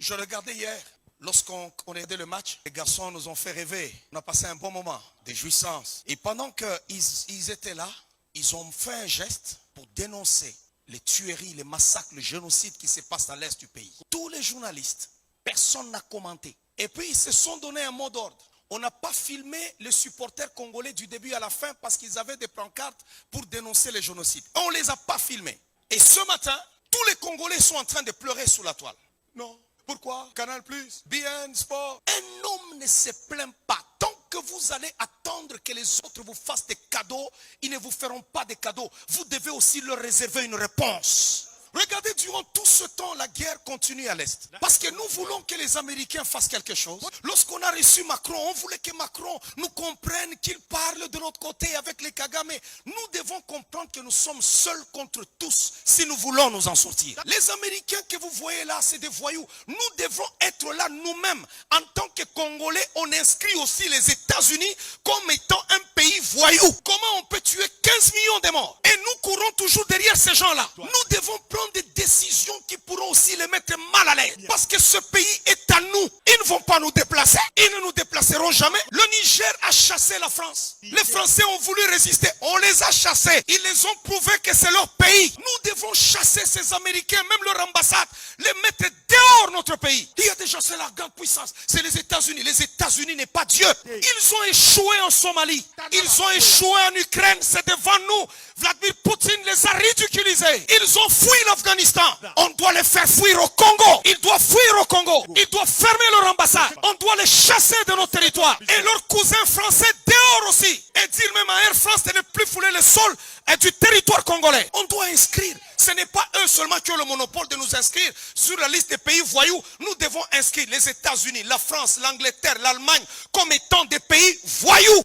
Je regardais hier, lorsqu'on regardait le match, les garçons nous ont fait rêver. On a passé un bon moment de jouissance. Et pendant qu'ils étaient là, ils ont fait un geste pour dénoncer les tueries, les massacres, le génocide qui se passe dans l'est du pays. Tous les journalistes, personne n'a commenté. Et puis ils se sont donné un mot d'ordre. On n'a pas filmé les supporters congolais du début à la fin parce qu'ils avaient des pancartes pour dénoncer le génocide. On ne les a pas filmés. Et ce matin, tous les Congolais sont en train de pleurer sous la toile. Non. Pourquoi? Canal+, BN Sport. Un homme ne se plaint pas. Tant que vous allez attendre que les autres vous fassent des cadeaux, ils ne vous feront pas des cadeaux. Vous devez aussi leur réserver une réponse. Regardez, durant tout ce temps, la guerre continue à l'Est. Parce que nous voulons que les Américains fassent quelque chose. Lorsqu'on a reçu Macron, on voulait que Macron nous comprenne, qu'il parle de notre côté avec les Kagame. Nous devons comprendre que nous sommes seuls contre tous si nous voulons nous en sortir. Les Américains que vous voyez là, c'est des voyous. Nous devons être là nous-mêmes. En tant que Congolais, on inscrit aussi les États-Unis comme étant un pays voyou. Comment on peut tuer 15 millions de morts? Et nous courons toujours derrière ces gens-là. Nous devons prendre des décisions qui pourront aussi les mettre mal à l'aise. Parce que ce pays est à nous. Ils ne vont pas nous déplacer. Ils ne nous déplaceront jamais. Le Niger a chassé la France. Les Français ont voulu résister. On les a chassés. Ils les ont prouvé que c'est leur pays. Nous devons chasser ces Américains, même leur ambassade, les mettre dehors notre pays. Il y a déjà, c'est la grande puissance. C'est les États-Unis. Les États-Unis n'est pas Dieu. Ils ont échoué en Somalie. Ils ont échoué en Ukraine. C'est devant nous. Vladimir Poutine les a ridiculisés. Ils ont fui l'Afghanistan. On doit les faire fuir au Congo. Ils doivent fuir au Congo. Ils doivent fermer leur ambassade. On doit les chasser de nos territoires. Et leurs cousins français dehors aussi. Et dire même à Air France de ne plus fouler le sol et du territoire congolais. On doit inscrire. Ce n'est pas eux seulement qui ont le monopole de nous inscrire sur la liste des pays voyous. Nous devons inscrire les États-Unis, la France, l'Angleterre, l'Allemagne comme étant des pays voyous.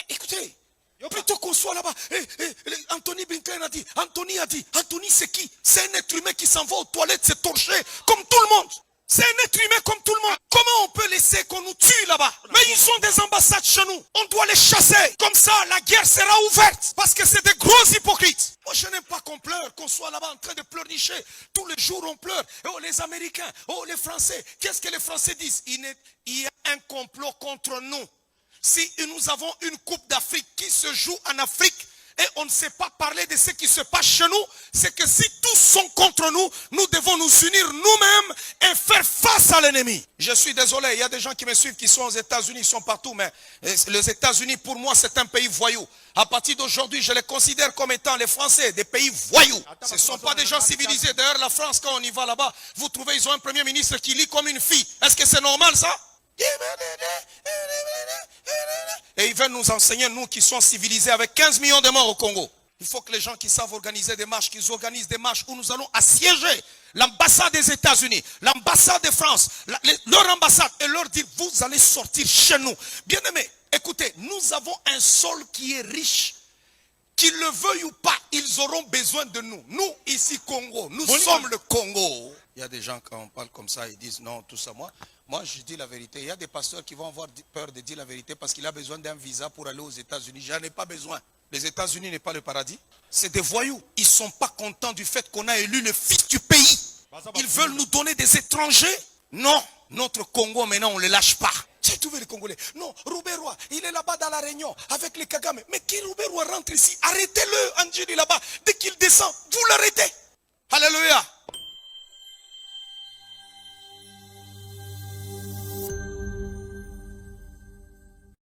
Écoutez. Plutôt qu'on soit là-bas, Anthony Blinken a dit, Anthony c'est qui? C'est un être humain qui s'en va aux toilettes se torcher comme tout le monde. C'est un être humain comme tout le monde. Comment on peut laisser qu'on nous tue là-bas? Mais ils ont des ambassades chez nous. On doit les chasser. Comme ça, la guerre sera ouverte. Parce que c'est des gros hypocrites. Moi, je n'aime pas qu'on pleure, qu'on soit là-bas en train de pleurnicher. Tous les jours, on pleure. Oh, les Américains, oh, les Français. Qu'est-ce que les Français disent? Il y a un complot contre nous. Si nous avons une coupe d'Afrique qui se joue en Afrique et on ne sait pas parler de ce qui se passe chez nous, c'est que si tous sont contre nous, nous devons nous unir nous-mêmes et faire face à l'ennemi. Je suis désolé, il y a des gens qui me suivent qui sont aux États-Unis, ils sont partout, mais les États-Unis pour moi c'est un pays voyou. À partir d'aujourd'hui, je les considère comme étant les Français, des pays voyous. Ce ne sont pas des gens civilisés. D'ailleurs, la France, quand on y va là-bas, vous trouvez, ils ont un premier ministre qui lit comme une fille. Est-ce que c'est normal ça? Et ils veulent nous enseigner, nous qui sommes civilisés avec 15 millions de morts au Congo. Il faut que les gens qui savent organiser des marches, qu'ils organisent des marches où nous allons assiéger l'ambassade des États-Unis, l'ambassade de France, leur ambassade, et leur dire, vous allez sortir chez nous. Bien aimés, écoutez, nous avons un sol qui est riche. Qu'ils le veuillent ou pas, ils auront besoin de nous. Nous, ici, Congo, nous sommes le Congo. Il y a des gens, quand on parle comme ça, ils disent non, tout ça. Moi, je dis la vérité. Il y a des pasteurs qui vont avoir peur de dire la vérité parce qu'il a besoin d'un visa pour aller aux États-Unis. J'en ai pas besoin. Les États-Unis n'est pas le paradis. C'est des voyous. Ils ne sont pas contents du fait qu'on a élu le fils du pays. Ils veulent nous donner des étrangers. Non, notre Congo, maintenant, on ne le lâche pas. J'ai trouvé les Congolais. Non, Rouberois, il est là-bas dans la Réunion avec les Kagame. Mais qui Rouberois rentre ici? Arrêtez-le, Anjili là-bas. Dès qu'il descend, vous l'arrêtez. Alléluia.